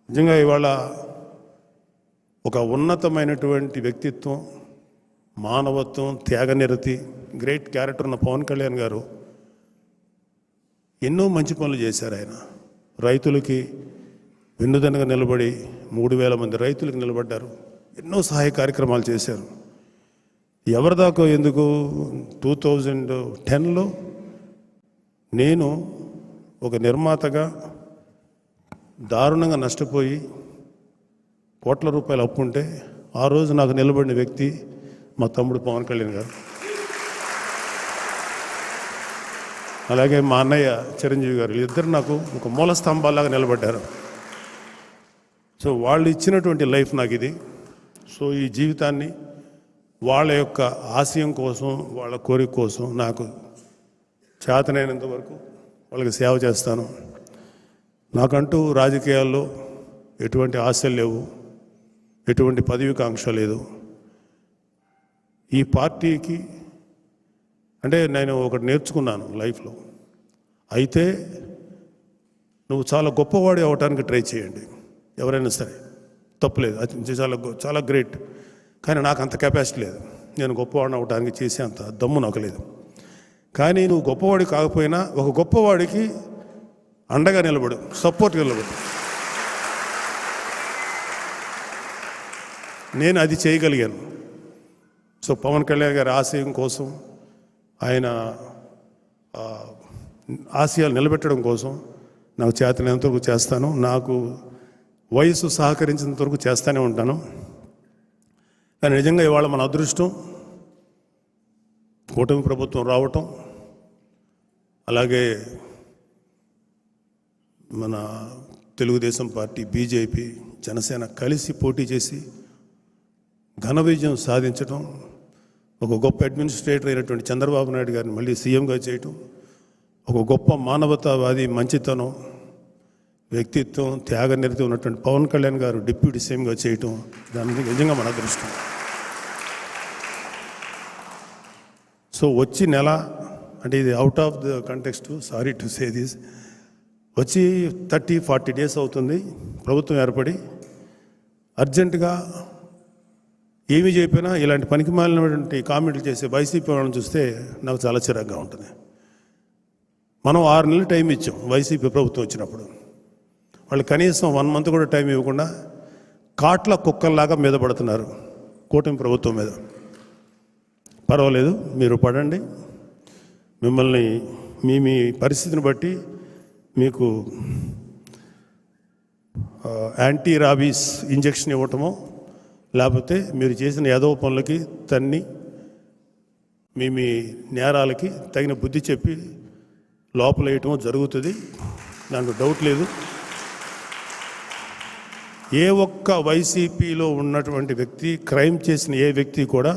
నిజంగా ఇవాళ ఒక ఉన్నతమైనటువంటి వ్యక్తిత్వం, మానవత్వం, త్యాగనిరతి, గ్రేట్ క్యారెక్టర్ ఉన్న పవన్ కళ్యాణ్ గారు ఎన్నో మంచి పనులు చేశారు. ఆయన రైతులకి వెన్నుదన్నుగా నిలబడి 3,000 మంది రైతులకు నిలబడ్డారు. ఎన్నో సహాయ కార్యక్రమాలు చేశారు. ఎవరిదాకో ఎందుకు 2010లో నేను ఒక నిర్మాతగా దారుణంగా నష్టపోయి కోట్ల రూపాయలు అప్పుంటే ఆ రోజు నాకు నిలబడిన వ్యక్తి మా తమ్ముడు పవన్ కళ్యాణ్ గారు. అలాగే మా అన్నయ్య చిరంజీవి గారు, ఇద్దరు నాకు ఒక మూల స్తంభాలాగా నిలబడ్డారు. సో వాళ్ళు ఇచ్చినటువంటి లైఫ్ నాకు ఇది. సో ఈ జీవితాన్ని వాళ్ళ యొక్క ఆశయం కోసం, వాళ్ళ కోరిక కోసం నాకు చేతనైనంత వరకు వాళ్ళకి సేవ చేస్తాను. నాకంటూ రాజకీయాల్లో ఎటువంటి ఆశలు లేవు, ఎటువంటి పదవికాంక్ష లేదు. ఈ పార్టీకి అంటే నేను ఒకటి నేర్చుకున్నాను లైఫ్లో, అయితే నువ్వు చాలా గొప్పవాడి అవ్వటానికి ట్రై చేయండి, ఎవరైనా సరే తప్పులేదు, అది చాలా గ్రేట్. కానీ నాకు అంత కెపాసిటీ లేదు, నేను గొప్పవాడిని అవ్వటానికి చేసే అంత దమ్ము నాకు లేదు. కానీ నువ్వు గొప్పవాడి కాకపోయినా ఒక గొప్పవాడికి అండగా నిలబడు, సపోర్ట్గా నిలబడు. నేను అది చేయగలిగాను. సో పవన్ కళ్యాణ్ గారి ఆశయం కోసం, ఆయన ఆశయాలు నిలబెట్టడం కోసం నాకు చేతనంతవరకు చేస్తాను. నాకు వయసు సహకరించినంత వరకు చేస్తూనే ఉంటాను. కానీ నిజంగా ఇవాళ మన అదృష్టం కూటమి ప్రభుత్వం రావటం, అలాగే మన తెలుగుదేశం పార్టీ, బీజేపీ, జనసేన కలిసి పోటీ చేసి ఘన విజయం సాధించడం, ఒక గొప్ప అడ్మినిస్ట్రేటర్ అయినటువంటి చంద్రబాబు నాయుడు గారిని మళ్ళీ సీఎంగా చేయటం, ఒక గొప్ప మానవతావాది, మంచితనం, వ్యక్తిత్వం, త్యాగనిరతి ఉన్నటువంటి పవన్ కళ్యాణ్ గారు డిప్యూటీ సీఎంగా చేయటం, దానికి నిజంగా మన అదృష్టం. సో వచ్చి నెల అంటే ఇది out of the context, sorry to say this, వచ్చి 30-40 డేస్ అవుతుంది ప్రభుత్వం ఏర్పడి. అర్జెంటుగా ఏమి చెప్పినా ఇలాంటి పనికి మాలినటువంటి కామెంట్లు చేసే వైసీపీ వాళ్ళని చూస్తే నాకు చాలా చిరాగ్గా ఉంటుంది. మనం 6 నెలలు టైం ఇచ్చాం వైసీపీ ప్రభుత్వం వచ్చినప్పుడు, వాళ్ళు కనీసం 1 మంత్ కూడా టైం ఇవ్వకుండా కాట్ల కుక్కల్లాగా మీద పడుతున్నారు కూటమి ప్రభుత్వం మీద. పర్వాలేదు, మీరు పడండి, మిమ్మల్ని మీ పరిస్థితిని బట్టి మీకు యాంటీ రాబీస్ ఇంజెక్షన్ ఇవ్వటమో, లేకపోతే మీరు చేసిన యాదవ పనులకి తన్ని మీ నేరాలకి తగిన బుద్ధి చెప్పి లోపల వేయటమో జరుగుతుంది, దాంట్లో డౌట్ లేదు. ఏ ఒక్క వైసీపీలో ఉన్నటువంటి వ్యక్తి, క్రైమ్ చేసిన ఏ వ్యక్తి కూడా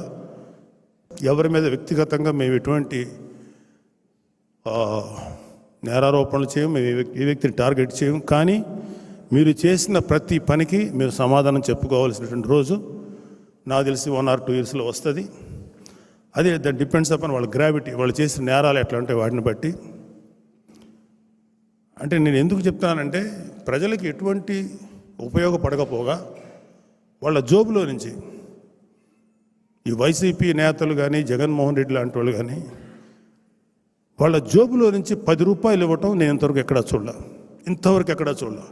ఎవరి మీద వ్యక్తిగతంగా మేము ఎటువంటి నేరారోపణలు చేయం, మేము ఏ వ్యక్తిని టార్గెట్ చేయం. కానీ మీరు చేసిన ప్రతి పనికి మీరు సమాధానం చెప్పుకోవాల్సినటువంటి రోజు నాకు తెలిసి 1 or 2 yearsలో వస్తుంది. అది దట్ డిపెండ్స్ అపాన్ వాళ్ళ గ్రావిటీ, వాళ్ళు చేసిన నేరాలు ఎట్లా ఉంటాయి వాటిని బట్టి. అంటే నేను ఎందుకు చెప్తానంటే, ప్రజలకి ఎటువంటి ఉపయోగపడకపోగా వాళ్ళ జోబులో నుంచి ఈ వైసీపీ నేతలు కానీ, జగన్మోహన్ రెడ్డి లాంటి వాళ్ళు కానీ, వాళ్ళ జోబులో నుంచి 10 రూపాయలు ఇవ్వటం నేను ఇంతవరకు ఎక్కడా చూడలే.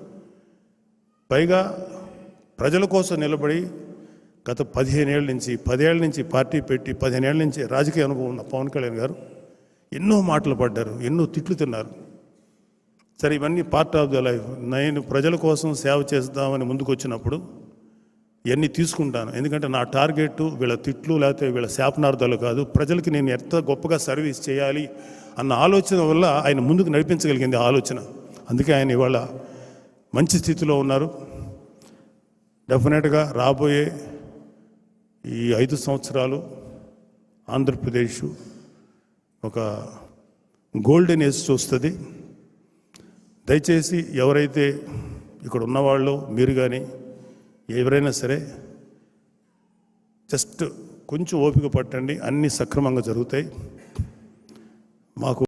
పైగా ప్రజల కోసం నిలబడి గత 15 ఏళ్ళ నుంచి, 10 ఏళ్ళ నుంచి పార్టీ పెట్టి 15 ఏళ్ళ నుంచి రాజకీయ అనుభవం ఉన్న పవన్ కళ్యాణ్ గారు ఎన్నో మాటలు పడ్డారు, ఎన్నో తిట్లు తిన్నారు. సరే, ఇవన్నీ పార్ట్ ఆఫ్ ద లైఫ్. నేను ప్రజల కోసం సేవ చేద్దామని ముందుకు వచ్చినప్పుడు ఇవన్నీ తీసుకుంటాను. ఎందుకంటే నా టార్గెట్ వీళ్ళ తిట్లు లేకపోతే వీళ్ళ శాపనార్థాలు కాదు, ప్రజలకి నేను ఎంత గొప్పగా సర్వీస్ చేయాలి అన్న ఆలోచన వల్ల ఆయన ముందుకు నడిపించగలిగింది ఆలోచన. అందుకే ఆయన ఇవాళ మంచి స్థితిలో ఉన్నారు. డెఫినెట్గా రాబోయే ఈ 5 సంవత్సరాలు ఆంధ్రప్రదేశ్ ఒక గోల్డెన్ ఏజ్ చూస్తుంది. దయచేసి ఎవరైతే ఇక్కడ ఉన్నవాళ్ళు, మీరు కానీ ఎవరైనా సరే, జస్ట్ కొంచెం ఓపిక పట్టండి, అన్నీ సక్రమంగా జరుగుతాయి. మాకు